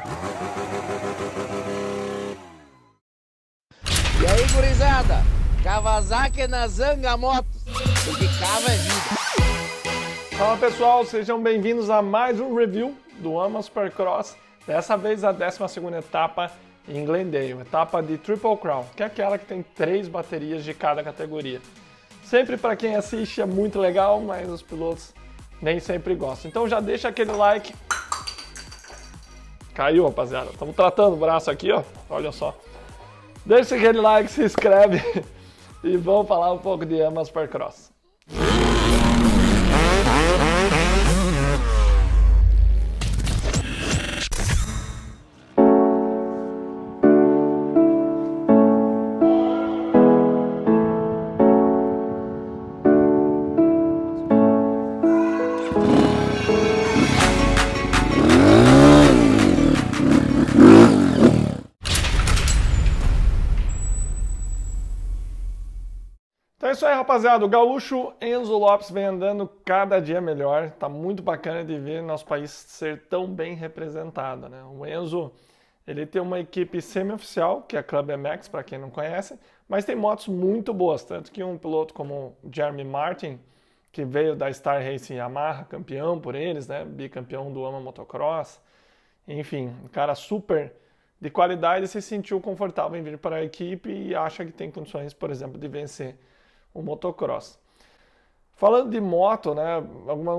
E aí, gurizada? Kawasaki na Zanga Motos, porque cava é vida. Fala pessoal, sejam bem-vindos a mais um review do AMA Supercross. Dessa vez a 12ª etapa em Glendale, etapa de Triple Crown, que é aquela que tem 3 baterias de cada categoria. Sempre para quem assiste é muito legal, mas os pilotos nem sempre gostam. Então já deixa aquele like. Caiu, rapaziada. Estamos tratando o braço aqui, ó. Olha só. Deixa aquele like, se inscreve e vamos falar um pouco de AMA Supercross. Então é isso aí, rapaziada. O gaúcho Enzo Lopes vem andando cada dia melhor. Tá muito bacana de ver nosso país ser tão bem representado, né? O Enzo, ele tem uma equipe semi-oficial, que é a Club MX, para quem não conhece, mas tem motos muito boas, tanto que um piloto como Jeremy Martin, que veio da Star Racing Yamaha, campeão por eles, né? Bicampeão do AMA Motocross, enfim, um cara super de qualidade, se sentiu confortável em vir para a equipe e acha que tem condições, por exemplo, de vencer o motocross. Falando de moto, né,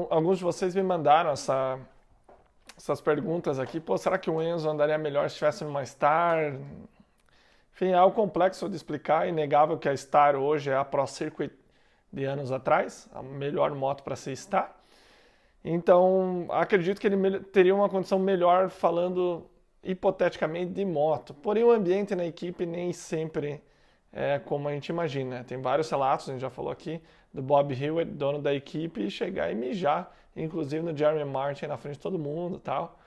alguns de vocês me mandaram essas perguntas aqui. Pô, será que o Enzo andaria melhor se estivesse numa Star? Enfim, é algo complexo de explicar. É inegável que a Star hoje é a Pro Circuit de anos atrás, a melhor moto para se estar. Então, acredito que ele teria uma condição melhor falando hipoteticamente de moto. Porém, o ambiente na equipe nem sempre é como a gente imagina, né? Tem vários relatos, a gente já falou aqui, do Bob Hewitt, dono da equipe, chegar e mijar, inclusive no Jeremy Martin, na frente de todo mundo e tal.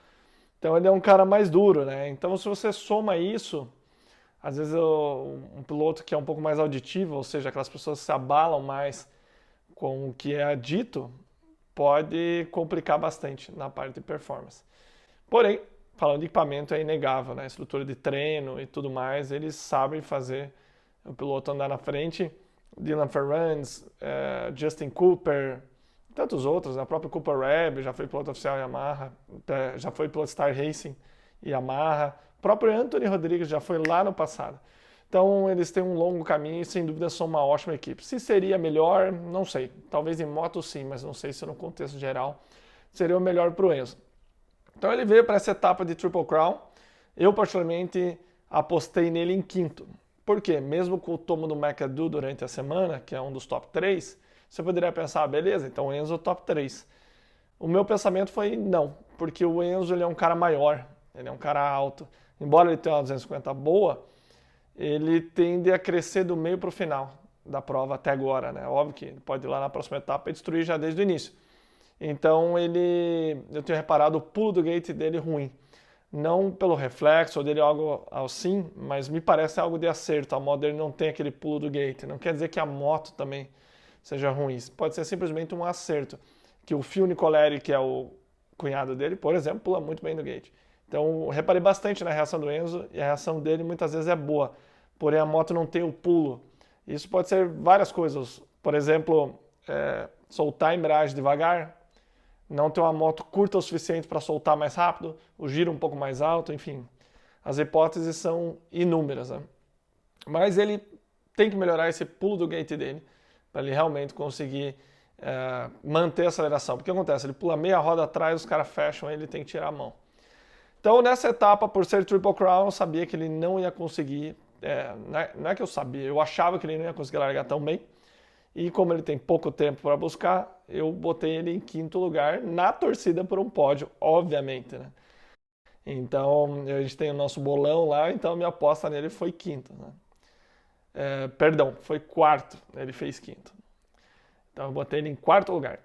Então ele é um cara mais duro, né? Então se você soma isso, às vezes um piloto que é um pouco mais auditivo, ou seja, aquelas pessoas que se abalam mais com o que é dito, pode complicar bastante na parte de performance. Porém, falando de equipamento, é inegável, né? Estrutura de treino e tudo mais, eles sabem fazer o piloto andar na frente. Dylan Ferrans, Justin Cooper, tantos outros, né? O próprio Cooper Webb já foi piloto oficial Yamaha, já foi piloto Star Racing Yamaha, o próprio Anthony Rodrigues já foi lá no passado. Então eles têm um longo caminho e sem dúvida são uma ótima equipe. Se seria melhor, não sei, talvez em moto sim, mas não sei se no contexto geral seria o melhor para o Enzo. Então ele veio para essa etapa de Triple Crown, eu particularmente apostei nele em quinto. Por quê? Mesmo com o tomo do McAdoo durante a semana, que é um dos top 3, você poderia pensar, beleza, então o Enzo top 3. O meu pensamento foi não, porque o Enzo ele é um cara maior, ele é um cara alto. Embora ele tenha uma 250 boa, ele tende a crescer do meio para o final da prova até agora, né? Óbvio que ele pode ir lá na próxima etapa e destruir já desde o início. Então eu tenho reparado o pulo do gate dele ruim. Não pelo reflexo ou dele algo assim, mas me parece algo de acerto. A moto dele não tem aquele pulo do gate. Não quer dizer que a moto também seja ruim. Pode ser simplesmente um acerto. Que o Phil Nicoleri, que é o cunhado dele, por exemplo, pula muito bem no gate. Então, reparei bastante na reação do Enzo e a reação dele muitas vezes é boa. Porém, a moto não tem o pulo. Isso pode ser várias coisas. Por exemplo, soltar a embreagem devagar, não ter uma moto curta o suficiente para soltar mais rápido, o giro um pouco mais alto, enfim. As hipóteses são inúmeras, né? Mas ele tem que melhorar esse pulo do gate dele para ele realmente conseguir manter a aceleração. Porque o que acontece? Ele pula meia roda atrás, os caras fecham, ele tem que tirar a mão. Então nessa etapa, por ser Triple Crown, eu sabia que ele não ia conseguir, não é que eu sabia, eu achava que ele não ia conseguir largar tão bem. E como ele tem pouco tempo para buscar, eu botei ele em quinto lugar, na torcida por um pódio, obviamente, né? Então, a gente tem o nosso bolão lá, então a minha aposta nele foi quinto, né? Perdão, foi quarto, ele fez quinto. Então, eu botei ele em quarto lugar.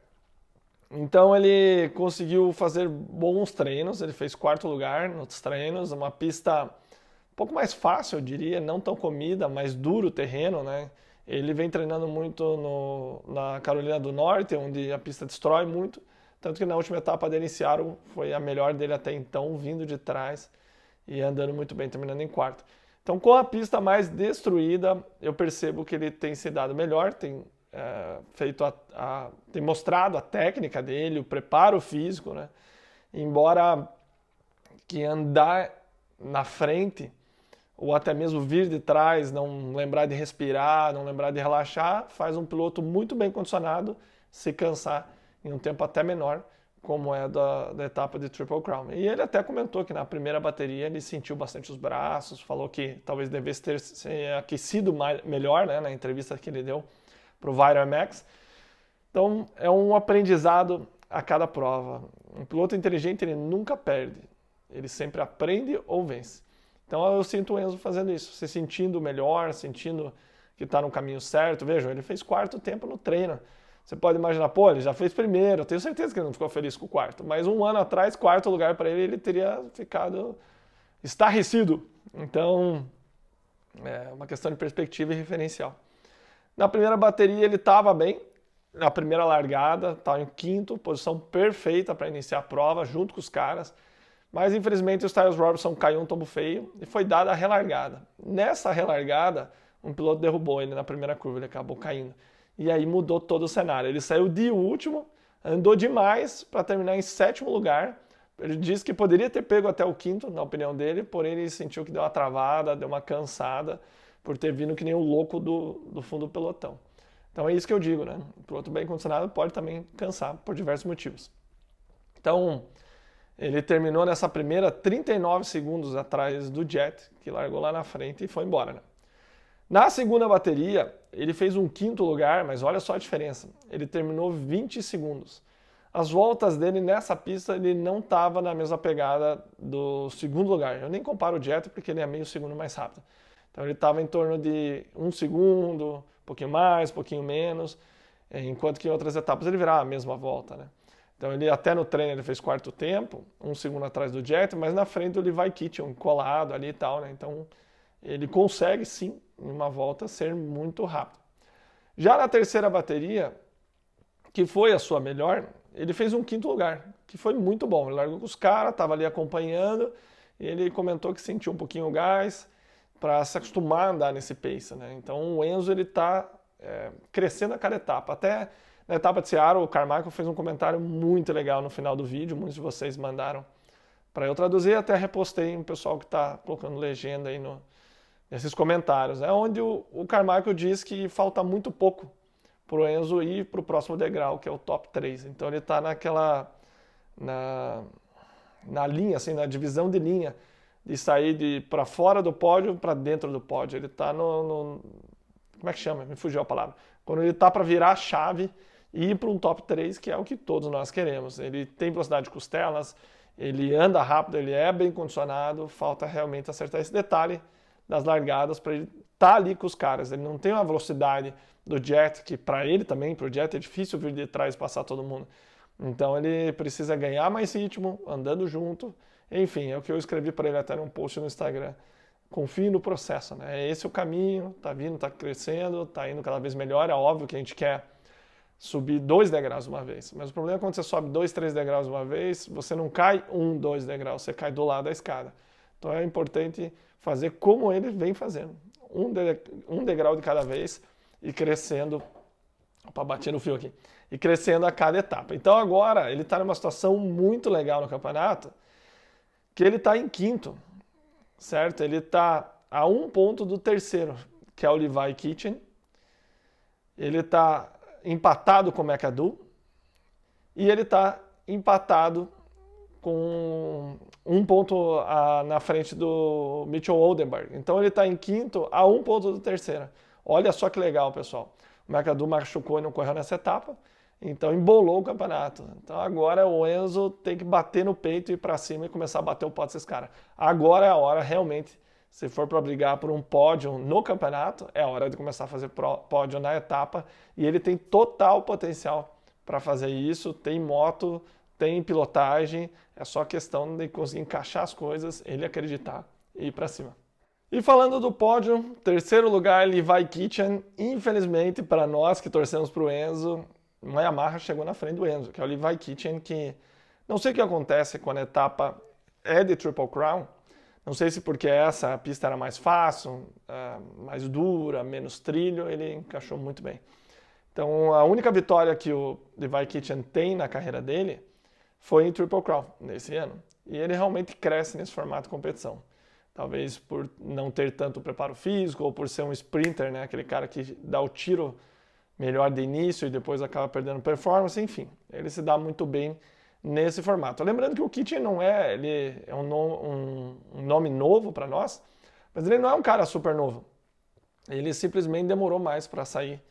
Então, ele conseguiu fazer bons treinos, ele fez quarto lugar nos treinos, uma pista um pouco mais fácil, eu diria, não tão comida, mais duro o terreno, né? Ele vem treinando muito na Carolina do Norte, onde a pista destrói muito, Tanto que na última etapa dele em Seattle foi a melhor dele até então, vindo de trás e andando muito bem, terminando em quarto. Então, com a pista mais destruída, eu percebo que ele tem se dado melhor, tem tem mostrado a técnica dele, o preparo físico, né? Embora que andar na frente ou até mesmo vir de trás, não lembrar de respirar, não lembrar de relaxar, faz um piloto muito bem condicionado se cansar em um tempo até menor, como é da etapa de Triple Crown. E ele até comentou que na primeira bateria ele sentiu bastante os braços, falou que talvez devesse ter se aquecido melhor, né, na entrevista que ele deu para o VitalMax. Então é um aprendizado a cada prova. Um piloto inteligente ele nunca perde, ele sempre aprende ou vence. Então eu sinto o Enzo fazendo isso, se sentindo melhor, sentindo que está no caminho certo. Vejam, ele fez quarto tempo no treino. Você pode imaginar, pô, ele já fez primeiro, eu tenho certeza que ele não ficou feliz com o quarto. Mas um ano atrás, quarto lugar para ele teria ficado estarrecido. Então, é uma questão de perspectiva e referencial. Na primeira bateria ele estava bem, na primeira largada, estava em quinto, posição perfeita para iniciar a prova, junto com os caras. Mas infelizmente o Styles Robertson caiu um tombo feio e foi dada a relargada. Nessa relargada, um piloto derrubou ele na primeira curva, ele acabou caindo. E aí mudou todo o cenário. Ele saiu de último, andou demais para terminar em sétimo lugar. Ele disse que poderia ter pego até o quinto, na opinião dele, porém ele sentiu que deu uma travada, deu uma cansada, por ter vindo que nem o louco do fundo do pelotão. Então é isso que eu digo, né? O piloto bem condicionado pode também cansar por diversos motivos. Então, ele terminou nessa primeira 39 segundos atrás do Jet, que largou lá na frente e foi embora, né? Na segunda bateria, ele fez um quinto lugar, mas olha só a diferença. Ele terminou 20 segundos. As voltas dele nessa pista, ele não estava na mesma pegada do segundo lugar. Eu nem comparo o Jet porque ele é meio segundo mais rápido. Então ele estava em torno de 1 segundo, um pouquinho mais, um pouquinho menos, enquanto que em outras etapas ele virava a mesma volta, né? Então ele até no treino ele fez quarto tempo, 1 segundo atrás do Jet, mas na frente do Levi Kitchen, colado ali e tal, né? Então ele consegue sim, em uma volta, ser muito rápido. Já na terceira bateria, que foi a sua melhor, ele fez um quinto lugar, que foi muito bom. Ele largou com os caras, estava ali acompanhando, e ele comentou que sentiu um pouquinho o gás para se acostumar a andar nesse pace, né? Então o Enzo ele está crescendo a cada etapa. Até na etapa de Seattle, o Carmichael fez um comentário muito legal no final do vídeo, muitos de vocês mandaram para eu traduzir, até repostei um pessoal que está colocando legenda aí nesses comentários, né? Onde o Carmichael diz que falta muito pouco para o Enzo ir para o próximo degrau, que é o top 3. Então ele está na linha, assim, na divisão de linha, de sair para fora do pódio para dentro do pódio. Ele está como é que chama? Me fugiu a palavra. Quando ele está para virar a chave e ir para um top 3, que é o que todos nós queremos. Ele tem velocidade de costelas, ele anda rápido, ele é bem condicionado, falta realmente acertar esse detalhe das largadas para ele estar ali com os caras. Ele não tem uma velocidade do Jet, que para ele também, para o Jet é difícil vir de trás e passar todo mundo. Então ele precisa ganhar mais ritmo, andando junto. Enfim, é o que eu escrevi para ele até num post no Instagram. Confie no processo, né? É esse o caminho, tá vindo, tá crescendo, tá indo cada vez melhor. É óbvio que a gente quer subir 2 degraus de uma vez. Mas o problema é quando você sobe 2, 3 degraus de uma vez, você não cai 1, 2 degraus, você cai do lado da escada. Então é importante fazer como ele vem fazendo. Um degrau de cada vez e crescendo. Opa, bati no fio aqui. E crescendo a cada etapa. Então agora ele está numa situação muito legal no campeonato, que ele está em quinto, certo? Ele está a 1 ponto do terceiro, que é o Levi Kitchen. Ele está empatado com o McAdoo. E ele está empatado com 1 ponto na frente do Mitchell Oldenburg. Então ele está em quinto a 1 ponto do terceiro. Olha só que legal, pessoal. O McAdoo machucou e não correu nessa etapa, então embolou o campeonato. Então agora o Enzo tem que bater no peito, ir para cima e começar a bater o pó desses caras. Agora é a hora, realmente, se for para brigar por um pódio no campeonato, é a hora de começar a fazer pódio na etapa. E ele tem total potencial para fazer isso, tem moto, tem pilotagem, é só questão de conseguir encaixar as coisas, ele acreditar e ir para cima. E falando do pódio, terceiro lugar, Levi Kitchen. Infelizmente, para nós que torcemos para o Enzo, uma Yamaha chegou na frente do Enzo, que é o Levi Kitchen, que não sei o que acontece quando a etapa é de Triple Crown, não sei se porque essa pista era mais fácil, mais dura, menos trilho, ele encaixou muito bem. Então a única vitória que o Levi Kitchen tem na carreira dele foi em Triple Crown, nesse ano. E ele realmente cresce nesse formato de competição. Talvez por não ter tanto preparo físico, ou por ser um sprinter, né? Aquele cara que dá o tiro melhor de início e depois acaba perdendo performance, enfim. Ele se dá muito bem nesse formato. Lembrando que o Kitchen não é, ele é um nome novo para nós, mas ele não é um cara super novo. Ele simplesmente demorou mais para sair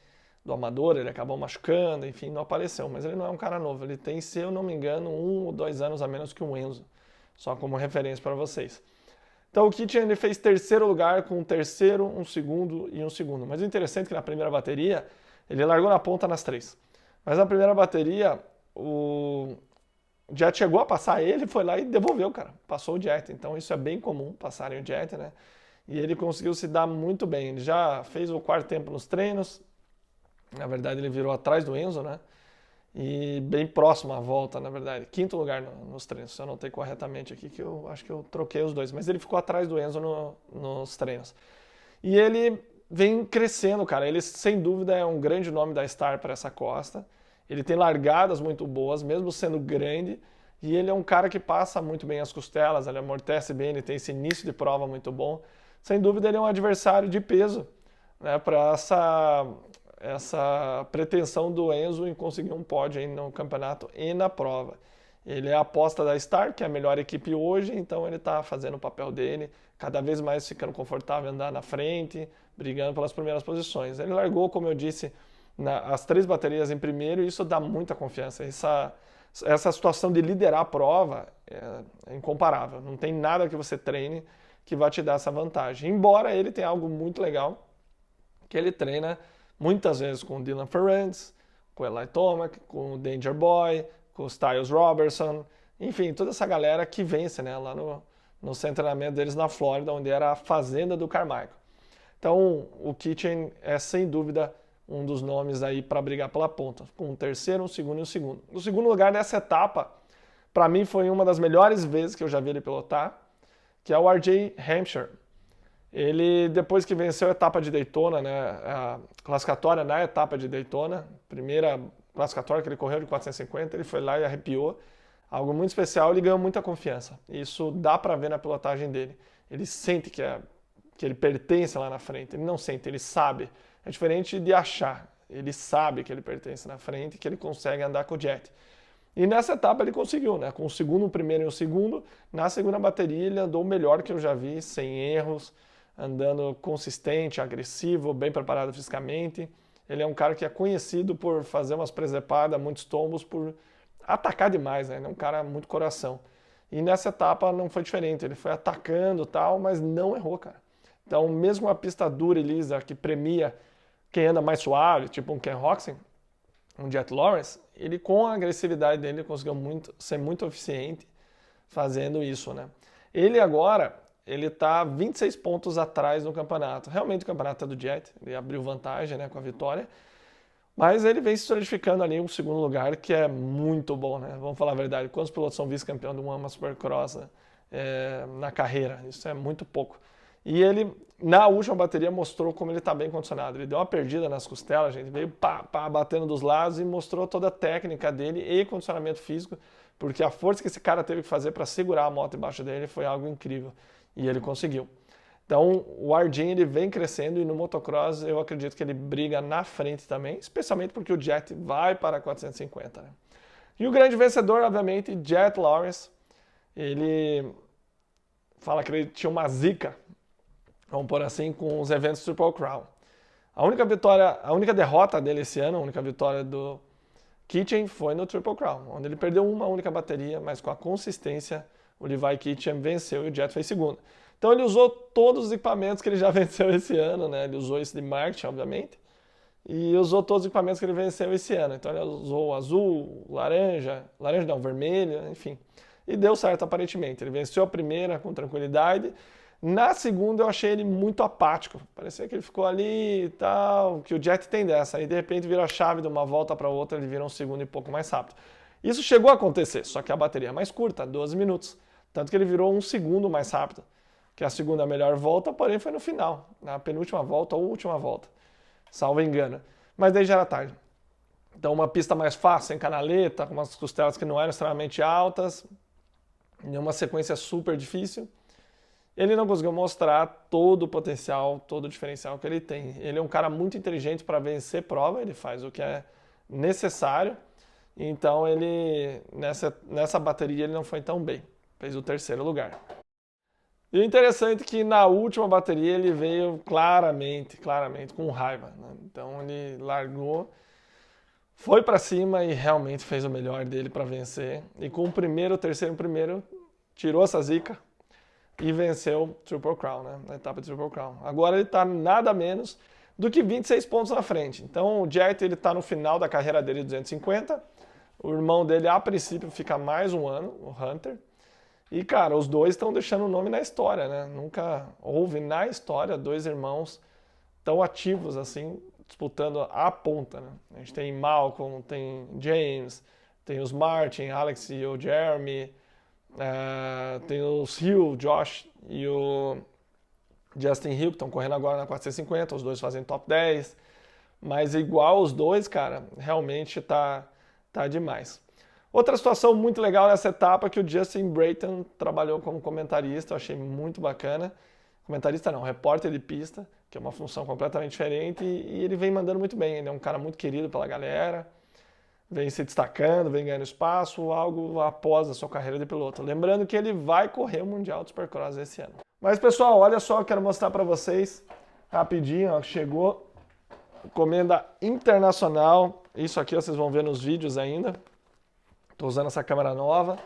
do amador, ele acabou machucando, enfim, não apareceu. Mas ele não é um cara novo, ele tem, se eu não me engano, 1 ou 2 anos a menos que o Enzo. Só como referência para vocês. Então o Kitchen ele fez terceiro lugar com um terceiro, um segundo e um segundo. Mas o interessante é que na primeira bateria ele largou na ponta nas 3. Mas na primeira bateria o Jet chegou a passar ele, foi lá e devolveu, cara. Passou o Jet. Então isso é bem comum, passarem o Jet, né? E ele conseguiu se dar muito bem. Ele já fez o quarto tempo nos treinos. Na verdade ele virou atrás do Enzo, né? E bem próximo à volta, na verdade. Quinto lugar nos treinos, se eu anotei corretamente aqui, que eu acho que eu troquei os dois. Mas ele ficou atrás do Enzo nos treinos. E ele vem crescendo, cara. Ele, sem dúvida, é um grande nome da Star para essa costa. Ele tem largadas muito boas, mesmo sendo grande. E ele é um cara que passa muito bem as costelas, ele amortece bem, ele tem esse início de prova muito bom. Sem dúvida, ele é um adversário de peso, né, para essa pretensão do Enzo em conseguir um pódio no campeonato e na prova. Ele é a aposta da Star, que é a melhor equipe hoje, então ele está fazendo o papel dele, cada vez mais ficando confortável, andar na frente, brigando pelas primeiras posições. Ele largou, como eu disse, as 3 baterias em primeiro, e isso dá muita confiança. Essa situação de liderar a prova é incomparável. Não tem nada que você treine que vai te dar essa vantagem. Embora ele tenha algo muito legal, que ele treina muitas vezes com o Dylan Ferrantz, com o Eli Tomac, com o Danger Boy, com o Styles Robertson, enfim, toda essa galera que vence, né, lá no treinamento deles na Flórida, onde era a fazenda do Carmichael. Então, o Kitchen é sem dúvida um dos nomes aí para brigar pela ponta, com um terceiro, um segundo e um segundo. O segundo lugar nessa etapa, para mim, foi uma das melhores vezes que eu já vi ele pilotar, que é o RJ Hampshire. Ele, depois que venceu a etapa de Daytona, né, a classificatória na etapa de Daytona, primeira classificatória que ele correu de 450, ele foi lá e arrepiou. Algo muito especial, ele ganhou muita confiança. Isso dá para ver na pilotagem dele. Ele sente que ele pertence lá na frente. Ele não sente, ele sabe. É diferente de achar. Ele sabe que ele pertence na frente, que ele consegue andar com o Jet. E nessa etapa ele conseguiu, né? Com o segundo, o primeiro e o segundo. Na segunda bateria ele andou o melhor que eu já vi, sem erros, andando consistente, agressivo, bem preparado fisicamente. Ele é um cara que é conhecido por fazer umas presepadas, muitos tombos, por atacar demais, né? Ele é um cara muito coração. E nessa etapa não foi diferente. Ele foi atacando e tal, mas não errou, cara. Então, mesmo uma pista dura e lisa, que premia quem anda mais suave, tipo um Ken Roczen, um Jet Lawrence, ele com a agressividade dele conseguiu ser muito eficiente fazendo isso, né? Ele agora, ele está 26 pontos atrás no campeonato. Realmente o campeonato é do Jet, ele abriu vantagem, né, com a vitória, mas ele vem se solidificando ali em um segundo lugar, que é muito bom, né? Vamos falar a verdade, quantos pilotos são vice-campeão de uma Supercross, né, na carreira? Isso é muito pouco. E ele, na última bateria, mostrou como ele está bem condicionado. Ele deu uma perdida nas costelas, gente, veio batendo dos lados e mostrou toda a técnica dele e condicionamento físico, porque a força que esse cara teve que fazer para segurar a moto embaixo dele foi algo incrível. E ele conseguiu. Então, o Ardin ele vem crescendo e no motocross eu acredito que ele briga na frente também, especialmente porque o Jet vai para 450. Né? E o grande vencedor, obviamente, Jet Lawrence, ele fala que ele tinha uma zica, vamos pôr assim, com os eventos Triple Crown. A única derrota dele esse ano, a única vitória do Kitchen foi no Triple Crown, onde ele perdeu uma única bateria, mas com a consistência o Levi Kitchen venceu e o Jet fez segundo. Então ele usou todos os equipamentos que ele já venceu esse ano, né? Ele usou esse de marketing, obviamente, e usou todos os equipamentos que ele venceu esse ano. Então ele usou o azul, laranja não, vermelho, enfim. E deu certo aparentemente. Ele venceu a primeira com tranquilidade. Na segunda eu achei ele muito apático. Parecia que ele ficou ali e tal, que o Jet tem dessa. Aí de repente vira a chave de uma volta para outra, ele vira um segundo e pouco mais rápido. Isso chegou a acontecer, só que a bateria é mais curta, 12 minutos. Tanto que ele virou um segundo mais rápido. Que a segunda melhor volta, porém foi no final, na penúltima volta ou última volta, salvo engano. Mas daí já era tarde. Então uma pista mais fácil, sem canaleta, com umas costelas que não eram extremamente altas, em uma sequência super difícil. Ele não conseguiu mostrar todo o potencial, todo o diferencial que ele tem. Ele é um cara muito inteligente para vencer prova, ele faz o que é necessário. Então ele nessa bateria ele não foi tão bem, fez o terceiro lugar. E o interessante é que na última bateria ele veio claramente com raiva, né? Então ele largou, foi para cima e realmente fez o melhor dele para vencer. E com o primeiro, tirou essa zica e venceu o Triple Crown, né? Na etapa de Triple Crown. Agora ele está nada menos do que 26 pontos na frente. Então o Jet ele está no final da carreira dele, 250. O irmão dele, a princípio, fica mais um ano, o Hunter. E, cara, os dois estão deixando o nome na história, né? Nunca houve na história dois irmãos tão ativos assim, disputando a ponta, né? A gente tem Malcolm, tem James, tem os Martin, Alex e o Jeremy, tem os Hill, Josh e o Justin Hill, que estão correndo agora na 450, os dois fazem top 10. Mas igual os dois, cara, realmente tá demais. Outra situação muito legal nessa etapa é que o Justin Brayton trabalhou como comentarista, eu achei muito bacana. Comentarista não, repórter de pista, que é uma função completamente diferente, e ele vem mandando muito bem. Ele é um cara muito querido pela galera, vem se destacando, vem ganhando espaço, algo após a sua carreira de piloto. Lembrando que ele vai correr o Mundial de Supercross esse ano. Mas pessoal, olha só, eu quero mostrar para vocês rapidinho, ó, chegou encomenda internacional. Isso aqui vocês vão ver nos vídeos ainda. Estou usando essa câmera nova.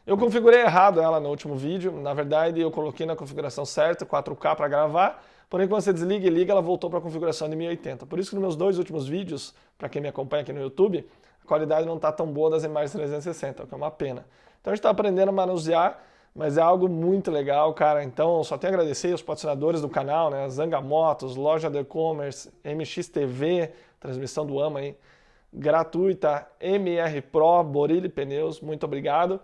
Eu configurei errado ela no último vídeo. Na verdade, eu coloquei na configuração certa, 4K para gravar. Porém, quando você desliga e liga, ela voltou para a configuração de 1080. Por isso que nos meus dois últimos vídeos, para quem me acompanha aqui no YouTube, a qualidade não está tão boa das imagens 360, o que é uma pena. Então a gente está aprendendo a manusear, mas é algo muito legal, cara. Então, só tenho a agradecer aos patrocinadores do canal, né? Zanga Motos, Loja do E-Commerce, MXTV, transmissão do AMA aí, gratuita, MR Pro, Borilli Pneus, muito obrigado.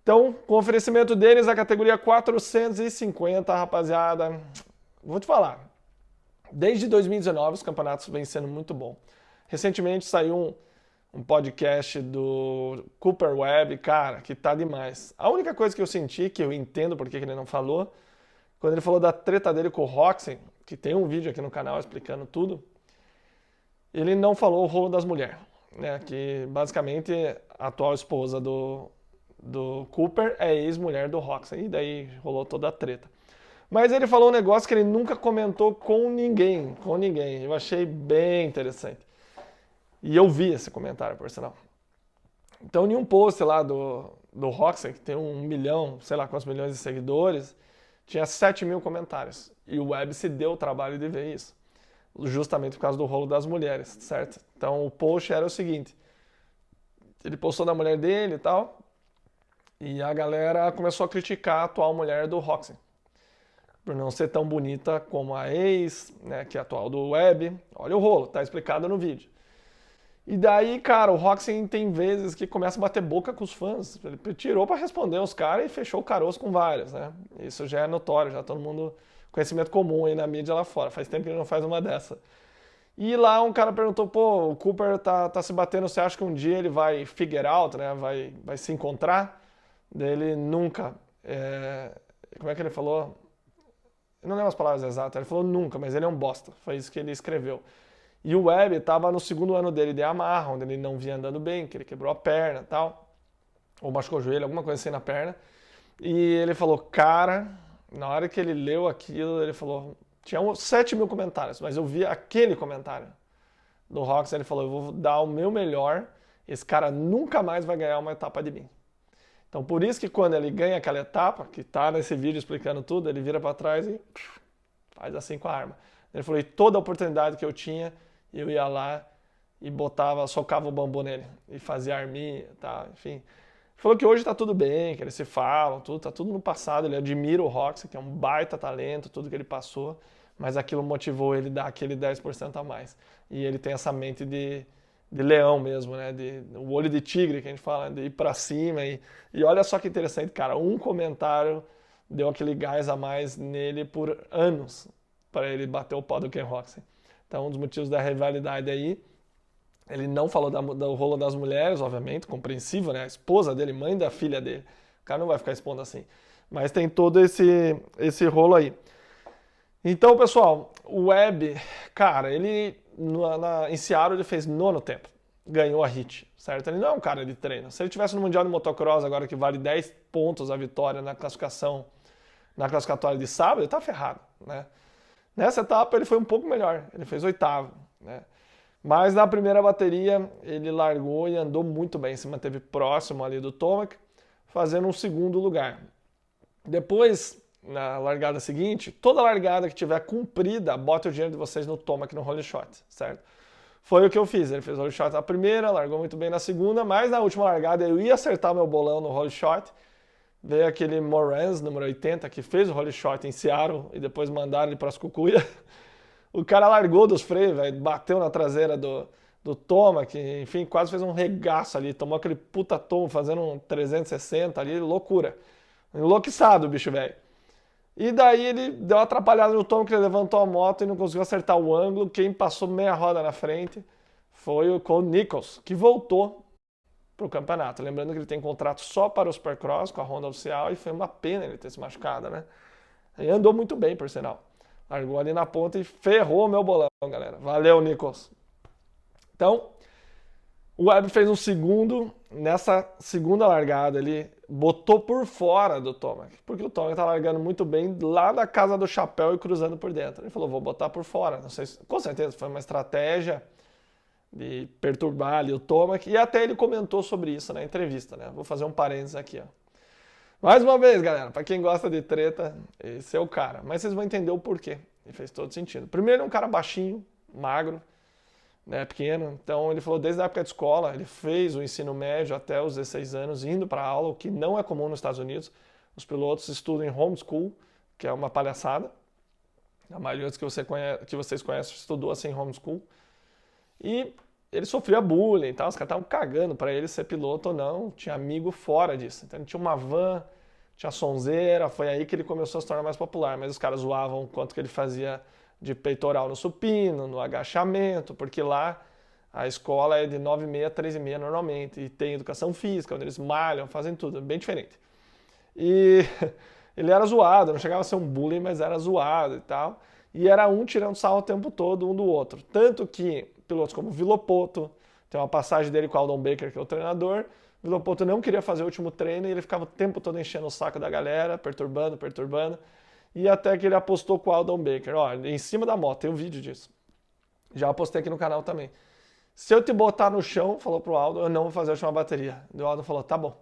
Então, com o oferecimento deles, a categoria 450, rapaziada, vou te falar, desde 2019 os campeonatos vêm sendo muito bom. Recentemente saiu um podcast do Cooper Webb, cara, que tá demais. A única coisa que eu senti, que eu entendo porque que ele não falou, quando ele falou da treta dele com o Roxy, que tem um vídeo aqui no canal explicando tudo, ele não falou o rolo das mulheres, né? Que basicamente a atual esposa do Cooper é ex-mulher do Roxy, e daí rolou toda a treta. Mas ele falou um negócio que ele nunca comentou com ninguém. Eu achei bem interessante. E eu vi esse comentário, por sinal. Então, em um post lá do Roxy, que tem 1 milhão, sei lá quantos milhões de seguidores, tinha 7 mil comentários. E o Webb se deu o trabalho de ver isso. Justamente por causa do rolo das mulheres, certo? Então, o post era o seguinte. Ele postou da mulher dele e tal, e a galera começou a criticar a atual mulher do Roxy, por não ser tão bonita como a ex, né, que é a atual do Webb. Olha o rolo, tá explicado no vídeo. E daí, cara, o Roxy tem vezes que começa a bater boca com os fãs. Ele tirou para responder os caras e fechou o caroço com vários, né? Isso já é notório, já todo mundo... Conhecimento comum aí na mídia lá fora. Faz tempo que ele não faz uma dessa. E lá um cara perguntou, pô, o Cooper tá se batendo, você acha que um dia ele vai figure out, né? Vai se encontrar? Daí ele nunca... Como é que ele falou? Eu não lembro as palavras exatas. Ele falou nunca, mas ele é um bosta. Foi isso que ele escreveu. E o Webb estava no segundo ano dele de Yamaha, onde ele não vinha andando bem, que ele quebrou a perna e tal, ou machucou o joelho, alguma coisa assim na perna. E ele falou, cara, na hora que ele leu aquilo, ele falou, tinha 7 mil comentários, mas eu vi aquele comentário do Roxy, ele falou, eu vou dar o meu melhor, esse cara nunca mais vai ganhar uma etapa de mim. Então por isso que quando ele ganha aquela etapa, que tá nesse vídeo explicando tudo, ele vira para trás e faz assim com a arma. Ele falou, e toda a oportunidade que eu tinha, eu ia lá e socava o bambu nele, e fazia arminha, tá? Enfim. Falou que hoje tá tudo bem, que eles se falam, tudo, tá tudo no passado, ele admira o Roxy, que é um baita talento, tudo que ele passou, mas aquilo motivou ele a dar aquele 10% a mais. E ele tem essa mente de leão mesmo, né? O olho de tigre, que a gente fala, de ir pra cima. E olha só que interessante, cara, um comentário deu aquele gás a mais nele por anos, para ele bater o pau do Ken Roxy. Então, um dos motivos da rivalidade aí. Ele não falou do rolo das mulheres, obviamente, compreensível, né? A esposa dele, mãe da filha dele. O cara não vai ficar expondo assim. Mas tem todo esse rolo aí. Então, pessoal, o Webb, cara, ele em Seattle ele fez 9º tempo. Ganhou a hit, certo? Ele não é um cara de treino. Se ele tivesse no Mundial de Motocross agora que vale 10 pontos a vitória na classificatória de sábado, ele tá ferrado, né? Nessa etapa ele foi um pouco melhor. Ele fez 8º, né? Mas na primeira bateria ele largou e andou muito bem, se manteve próximo ali do Tomac, fazendo um 2º lugar. Depois, na largada seguinte, toda largada que tiver cumprida, bota o dinheiro de vocês no Tomac no Holy Shot, certo? Foi o que eu fiz, ele fez o Holy Shot na primeira, largou muito bem na segunda, mas na última largada eu ia acertar meu bolão no Holy Shot, veio aquele Morans, número 80, que fez o Holy Shot em Seattle e depois mandaram ele para as cucuias. O cara largou dos freios, velho, bateu na traseira do Toma, que, enfim, quase fez um regaço ali, tomou aquele puta tomo fazendo um 360 ali, loucura. Enlouquiçado o bicho, velho. E daí ele deu uma atrapalhada no Toma, que ele levantou a moto e não conseguiu acertar o ângulo. Quem passou meia roda na frente foi o Cole Nichols, que voltou pro campeonato. Lembrando que ele tem contrato só para o Supercross com a Honda oficial e foi uma pena ele ter se machucado, né? E andou muito bem, por sinal. Largou ali na ponta e ferrou o meu bolão, galera. Valeu, Nichols. Então, o Webb fez um 2º. Nessa segunda largada, ele botou por fora do Tomac. Porque o Tomac tá largando muito bem lá da casa do chapéu e cruzando por dentro. Ele falou, vou botar por fora. Não sei se, com certeza foi uma estratégia de perturbar ali o Tomac. E até ele comentou sobre isso na entrevista, né? Vou fazer um parênteses aqui, ó. Mais uma vez, galera, para quem gosta de treta, esse é o cara. Mas vocês vão entender o porquê. E fez todo sentido. Primeiro, ele é um cara baixinho, magro, né, pequeno. Então, ele falou desde a época de escola, ele fez o ensino médio até os 16 anos, indo para aula, o que não é comum nos Estados Unidos. Os pilotos estudam em homeschool, que é uma palhaçada. A maioria dos que vocês conhecem estudou assim em homeschool. E ele sofria bullying e tal, os caras estavam cagando para ele ser piloto ou não, tinha amigo fora disso. Então ele tinha uma van, tinha sonzeira, foi aí que ele começou a se tornar mais popular, mas os caras zoavam o quanto que ele fazia de peitoral no supino, no agachamento, porque lá a escola é de 9h30 a 3h30 normalmente, e tem educação física, onde eles malham, fazem tudo, bem diferente. E ele era zoado, não chegava a ser um bullying, mas era zoado e tal, e era um tirando sarro o tempo todo um do outro. Tanto que pilotos como Villopoto, tem uma passagem dele com o Aldon Baker, que é o treinador. Villopoto não queria fazer o último treino e ele ficava o tempo todo enchendo o saco da galera, perturbando. E até que ele apostou com o Aldon Baker. Ó, em cima da moto, tem um vídeo disso. Já postei aqui no canal também. Se eu te botar no chão, falou pro Aldon, eu não vou fazer a última bateria. E o Aldon falou, tá bom.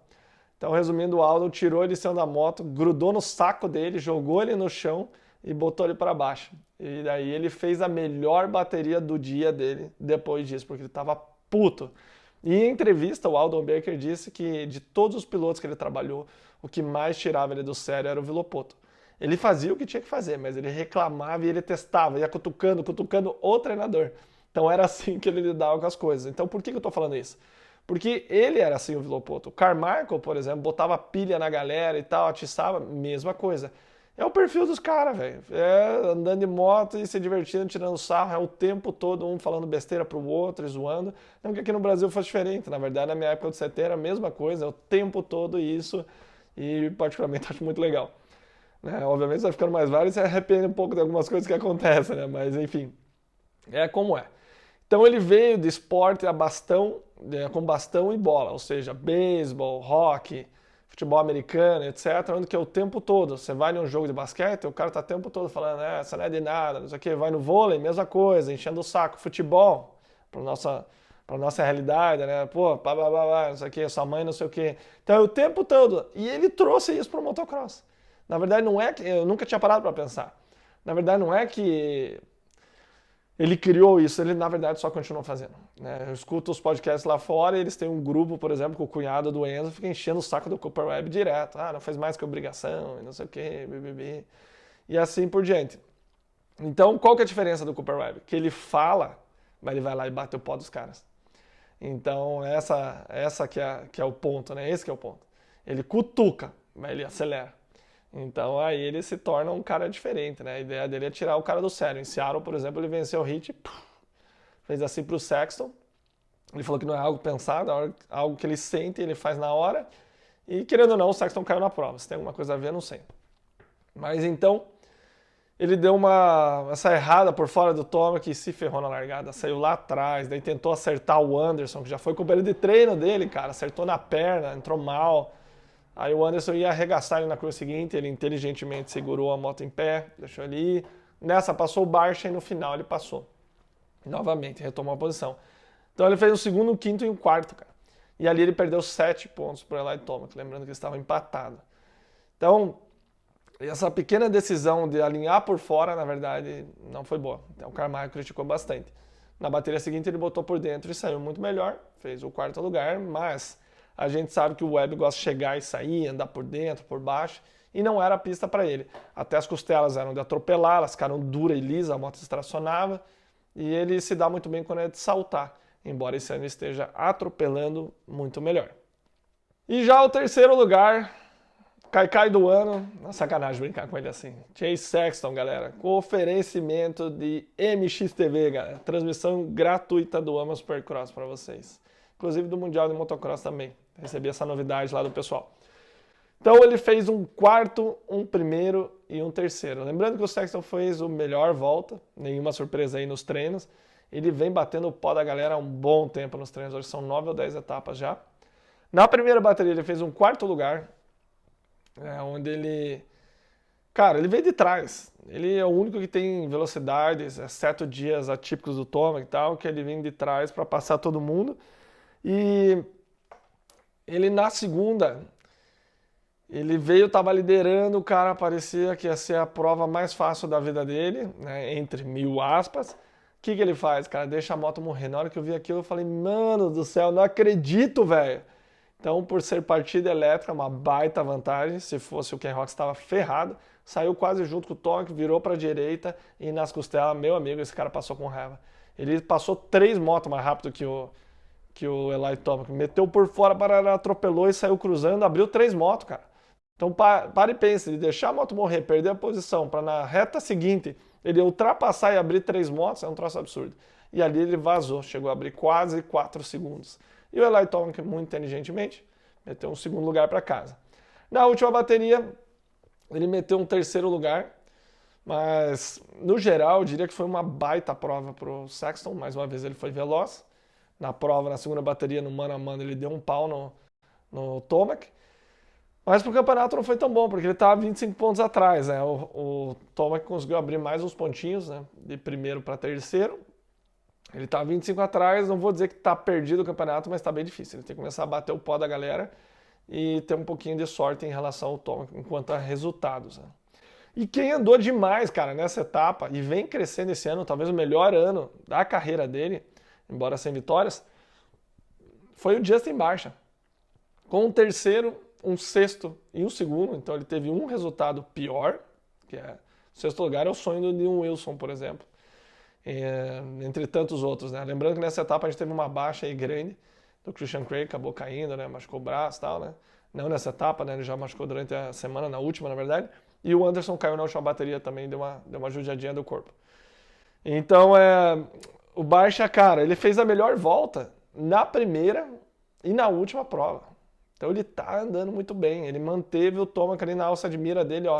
Então, resumindo, o Aldon tirou ele de cima da moto, grudou no saco dele, jogou ele no chão e botou ele para baixo. E daí ele fez a melhor bateria do dia dele depois disso, porque ele tava puto. E em entrevista, o Aldon Baker disse que de todos os pilotos que ele trabalhou, o que mais tirava ele do sério era o Villopoto. Ele fazia o que tinha que fazer, mas ele reclamava e ele testava, ia cutucando o treinador. Então era assim que ele lidava com as coisas. Então por que eu tô falando isso? Porque ele era assim o Villopoto. O Carmichael, por exemplo, botava pilha na galera e tal, atiçava, mesma coisa. É o perfil dos caras, velho. É andando de moto e se divertindo, tirando sarro, é o tempo todo, um falando besteira pro outro e zoando. Não que aqui no Brasil fosse diferente. Na verdade, na minha época de CT era a mesma coisa, é o tempo todo isso. E particularmente acho muito legal. Né? Obviamente você vai ficando mais velho e se arrepende um pouco de algumas coisas que acontecem, né? Mas enfim, é como é. Então ele veio de esporte a bastão, com bastão e bola, ou seja, beisebol, hockey, futebol americano, etc., onde que é o tempo todo. Você vai num jogo de basquete, o cara tá o tempo todo falando, essa não é de nada, não sei o quê. Vai no vôlei, mesma coisa, enchendo o saco. Futebol, pra nossa realidade, né? Pô, não sei o quê, sua mãe não sei o quê. Então é o tempo todo. E ele trouxe isso pro motocross. Na verdade, não é que... Eu nunca tinha parado para pensar. Na verdade, não é que... ele criou isso, ele na verdade só continuou fazendo, né? Eu escuto os podcasts lá fora e eles têm um grupo, por exemplo, com o cunhado do Enzo, fica enchendo o saco do Cooper Webb direto. Ah, não faz mais que obrigação, e não sei o quê, BBB. E assim por diante. Então, qual que é a diferença do Cooper Webb? Que ele fala, mas ele vai lá e bate o pó dos caras. Então, essa que é o ponto, né? Esse que é o ponto. Ele cutuca, mas ele acelera. Então, aí ele se torna um cara diferente, né? A ideia dele é tirar o cara do sério. Em Seattle, por exemplo, ele venceu o Heat, fez assim pro Sexton. Ele falou que não é algo pensado, é algo que ele sente, ele faz na hora. E, querendo ou não, o Sexton caiu na prova. Se tem alguma coisa a ver, não sei. Mas, então, ele deu essa errada por fora do Thomas, que se ferrou na largada, saiu lá atrás, daí tentou acertar o Anderson, que já foi companheiro de treino dele, cara, acertou na perna, entrou mal. Aí o Anderson ia arregaçar ele na curva seguinte, ele inteligentemente segurou a moto em pé, deixou ele ir. Nessa passou o Barcia e no final ele passou. Novamente, retomou a posição. Então ele fez o segundo, o quinto e o quarto, cara. E ali ele perdeu 7 pontos para o Eli Tomac, lembrando que eles estavam empatados. Então, essa pequena decisão de alinhar por fora, na verdade, não foi boa. Então o Carmichael criticou bastante. Na bateria seguinte ele botou por dentro e saiu muito melhor, fez o quarto lugar, mas a gente sabe que o Webb gosta de chegar e sair, andar por dentro, por baixo, e não era a pista para ele. Até as costelas eram de atropelar, elas ficaram duras e lisas, a moto estacionava, e ele se dá muito bem quando é de saltar, embora esse ano esteja atropelando muito melhor. E já o terceiro lugar, Caicai do ano, na sacanagem brincar com ele assim. Chase Sexton, galera, com oferecimento de MXTV, galera. Transmissão gratuita do AMA Supercross para vocês. Inclusive do Mundial de Motocross também. Recebi essa novidade lá do pessoal. Então ele fez um quarto, um primeiro e um terceiro. Lembrando que o Sexton fez o melhor volta, nenhuma surpresa aí nos treinos. Ele vem batendo o pó da galera há um bom tempo nos treinos, hoje são 9 ou 10 etapas já. Na primeira bateria ele fez um quarto lugar, onde ele... Cara, ele veio de trás. Ele é o único que tem velocidades, exceto dias atípicos do Tomac e tal, que ele vem de trás para passar todo mundo. E ele na segunda, ele veio, estava liderando, o cara parecia que ia ser a prova mais fácil da vida dele, né, entre 1000 aspas. O que ele faz, cara? Deixa a moto morrer. Na hora que eu vi aquilo, eu falei, mano do céu, não acredito, velho. Então, por ser partida elétrica, uma baita vantagem. Se fosse o Ken Rox, estava ferrado. Saiu quase junto com o Tomac, virou para a direita e nas costelas, meu amigo, esse cara passou com raiva. Ele passou 3 motos mais rápido que o Eli Tomac. Meteu por fora, atropelou e saiu cruzando, abriu 3 motos, cara. Então, para e pense, ele deixar a moto morrer, perder a posição, para na reta seguinte ele ultrapassar e abrir 3 motos, é um troço absurdo. E ali ele vazou, chegou a abrir quase 4 segundos. E o Eli Tomac, muito inteligentemente, meteu um segundo lugar para casa. Na última bateria, ele meteu um terceiro lugar, mas no geral eu diria que foi uma baita prova para o Sexton. Mais uma vez ele foi veloz. Na prova, na segunda bateria, no mano a mano, ele deu um pau no Tomac. Mas para o campeonato não foi tão bom, porque ele estava 25 pontos atrás, né? O Tomac conseguiu abrir mais uns pontinhos, né? De primeiro para terceiro. Ele está 25 atrás, não vou dizer que está perdido o campeonato, mas está bem difícil. Ele tem que começar a bater o pó da galera e ter um pouquinho de sorte em relação ao Tomac, enquanto a resultados. Né? E quem andou demais, cara, nessa etapa e vem crescendo esse ano, talvez o melhor ano da carreira dele, embora sem vitórias, foi o Justin Barcia. Com um terceiro, um sexto e um segundo, então ele teve um resultado pior, que é o sexto lugar é o sonho do Neil Wilson, por exemplo. Entre tantos outros, né? Lembrando que nessa etapa a gente teve uma baixa aí grande do Christian Craig, acabou caindo, né? Machucou o braço e tal, né? Não nessa etapa, né? Ele já machucou durante a semana, na última, na verdade. E o Anderson caiu na última bateria também, deu uma judiadinha do corpo. Então, o Barcia, cara, ele fez a melhor volta na primeira e na última prova. Então ele tá andando muito bem. Ele manteve o Tomac ali na alça de mira dele, ó.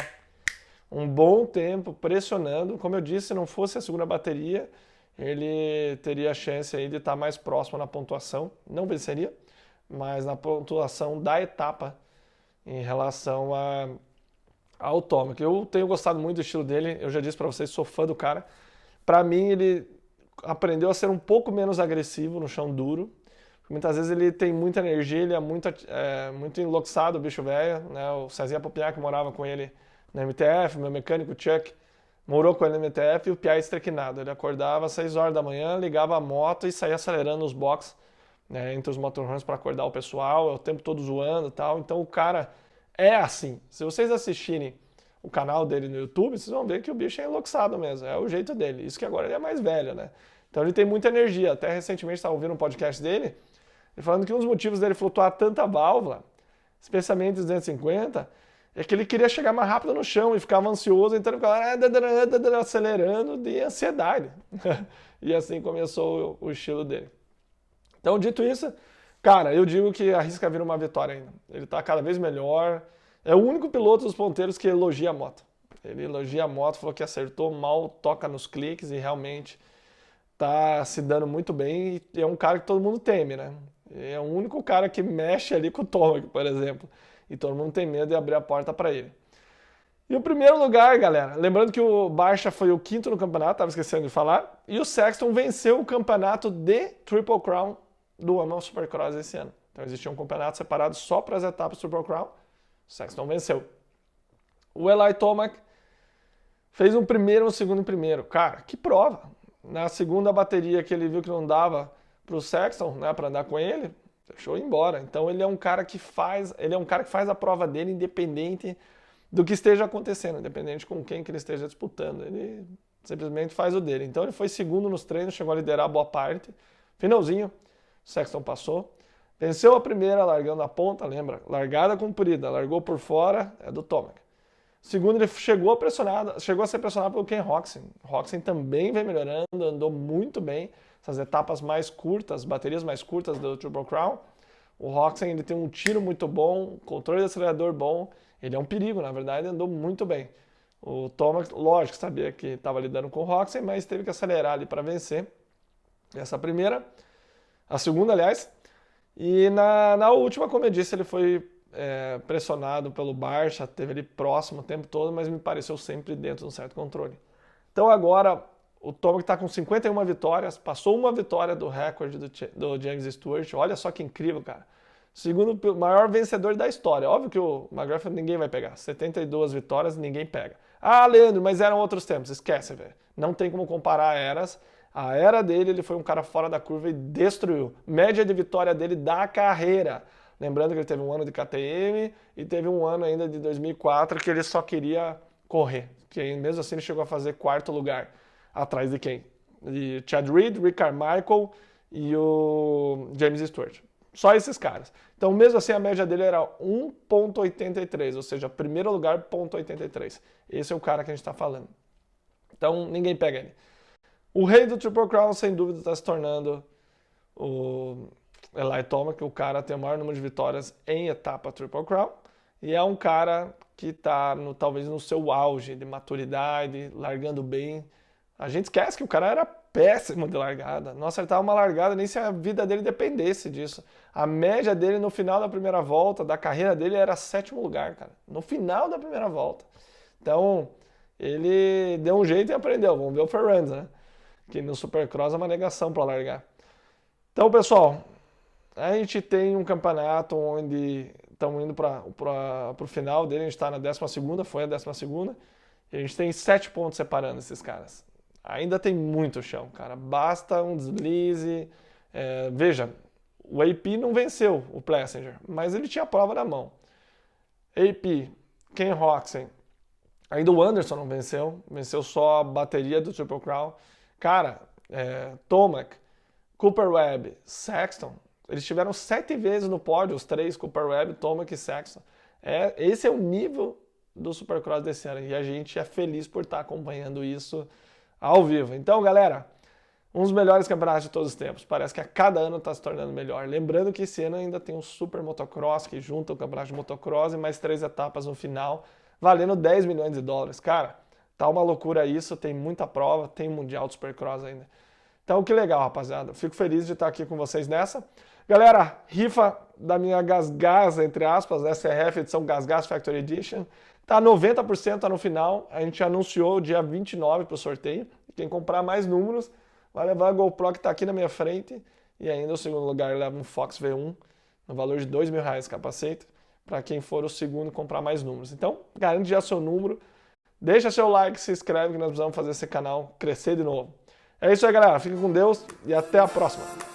Um bom tempo, pressionando. Como eu disse, se não fosse a segunda bateria, ele teria a chance aí de estar mais próximo na pontuação. Não venceria, mas na pontuação da etapa em relação ao Tomac. Eu tenho gostado muito do estilo dele. Eu já disse para vocês, sou fã do cara. Para mim, ele aprendeu a ser um pouco menos agressivo no chão duro. Muitas vezes ele tem muita energia, ele é muito enlouçado, o bicho velho. Né? O Cezinha Popinhac, que morava com ele na MTF, meu mecânico Chuck, morou com ele no MTF e o piá estrequinado. Ele acordava às 6 horas da manhã, ligava a moto e saía acelerando os boxes, né, entre os motorhomes para acordar o pessoal, o tempo todo zoando e tal. Então o cara é assim. Se vocês assistirem o canal dele no YouTube, vocês vão ver que o bicho é enlouçado mesmo. É o jeito dele. Isso que agora ele é mais velho, né? Então ele tem muita energia. Até recentemente estava ouvindo um podcast dele, ele falando que um dos motivos dele flutuar tanta válvula, especialmente 250, é que ele queria chegar mais rápido no chão e ficava ansioso, então ele ficava acelerando de ansiedade. E assim começou o estilo dele. Então, dito isso, cara, eu digo que arrisca vir uma vitória ainda. Ele tá cada vez melhor. É o único piloto dos ponteiros que elogia a moto. Ele elogia a moto, falou que acertou mal, toca nos cliques e realmente tá se dando muito bem. E é um cara que todo mundo teme, né? É o único cara que mexe ali com o Tomac, por exemplo. E todo mundo tem medo de abrir a porta para ele. E o primeiro lugar, galera, lembrando que o Barcia foi o quinto no campeonato, estava esquecendo de falar, e o Sexton venceu o campeonato de Triple Crown do AMA Supercross esse ano. Então existia um campeonato separado só para as etapas Triple Crown, o Sexton venceu. O Eli Tomac fez um primeiro e um segundo em primeiro. Cara, que prova! Na segunda bateria que ele viu que não dava para o Sexton, né, para andar com ele, deixou ir embora. Então ele é um cara que faz a prova dele independente do que esteja acontecendo, independente com quem que ele esteja disputando. Ele simplesmente faz o dele. Então ele foi segundo nos treinos, chegou a liderar boa parte. Finalzinho, o Sexton passou. Venceu a primeira largando a ponta, lembra? Largada comprida, largou por fora, é do Tomac. Segundo, ele chegou a ser pressionado pelo Ken Roczen. Roczen também vem melhorando, andou muito bem. Essas etapas mais curtas, baterias mais curtas do Triple Crown. O Roczen, ele tem um tiro muito bom, controle de acelerador bom. Ele é um perigo, na verdade, andou muito bem. O Tomac, lógico, sabia que estava lidando com o Roczen, mas teve que acelerar ali para vencer essa primeira. A segunda, aliás. E na última, como eu disse, ele foi pressionado pelo Barcia, teve ele próximo o tempo todo, mas me pareceu sempre dentro de um certo controle. Então agora o Tomac está com 51 vitórias, passou uma vitória do recorde do James Stewart. Olha só que incrível, cara. Segundo maior vencedor da história. Óbvio que o McGrath ninguém vai pegar. 72 vitórias, ninguém pega. Ah, Leandro, mas eram outros tempos. Esquece, velho. Não tem como comparar eras. A era dele, ele foi um cara fora da curva e destruiu. Média de vitória dele da carreira. Lembrando que ele teve um ano de KTM e teve um ano ainda de 2004 que ele só queria correr. Que mesmo assim ele chegou a fazer quarto lugar. Atrás de quem? De Chad Reed, Rick Carmichael e o James Stewart. Só esses caras. Então, mesmo assim, a média dele era 1,83, ou seja, primeiro lugar, 0,83. Esse é o cara que a gente está falando. Então, ninguém pega ele. O rei do Triple Crown, sem dúvida, está se tornando o Eli Tomac. O cara tem o maior número de vitórias em etapa Triple Crown. E é um cara que está talvez no seu auge de maturidade, largando bem. A gente esquece que o cara era péssimo de largada. Não acertava uma largada nem se a vida dele dependesse disso. A média dele no final da primeira volta, da carreira dele, era 7º lugar, cara. No final da primeira volta. Então, ele deu um jeito e aprendeu. Vamos ver o Ferrand, né? Que no Supercross é uma negação para largar. Então, pessoal, a gente tem um campeonato onde estamos indo para o final dele. A gente está na 12ª, foi a 12ª. E a gente tem 7 pontos separando esses caras. Ainda tem muito chão, cara. Basta um deslize. Veja, o AP não venceu o Plessinger, mas ele tinha a prova na mão. AP, Ken Roczen. Ainda o Anderson não venceu. Venceu só a bateria do Triple Crown. Cara, Tomac, Cooper Webb, Sexton. Eles tiveram 7 vezes no pódio, os 3, Cooper Webb, Tomac e Sexton. Esse é o nível do Supercross desse ano. E a gente é feliz por estar acompanhando isso ao vivo. Então, galera, um dos melhores campeonatos de todos os tempos. Parece que a cada ano está se tornando melhor. Lembrando que esse ano ainda tem um Super Motocross que junta o campeonato de motocross e mais 3 etapas no final, valendo 10 milhões de dólares. Cara, tá uma loucura isso, tem muita prova, tem Mundial de Supercross ainda. Então, que legal, rapaziada. Fico feliz de estar aqui com vocês nessa. Galera, rifa da minha Gasgas, entre aspas, SRF edição Gasgas Factory Edition. Tá 90% no final. A gente anunciou o dia 29 para o sorteio. Quem comprar mais números vai levar a GoPro que está aqui na minha frente. E ainda o segundo lugar leva um Fox V1 no valor de R$2.000 capacete. Para quem for o segundo comprar mais números. Então, garante já seu número. Deixa seu like, se inscreve que nós precisamos fazer esse canal crescer de novo. É isso aí, galera. Fiquem com Deus e até a próxima.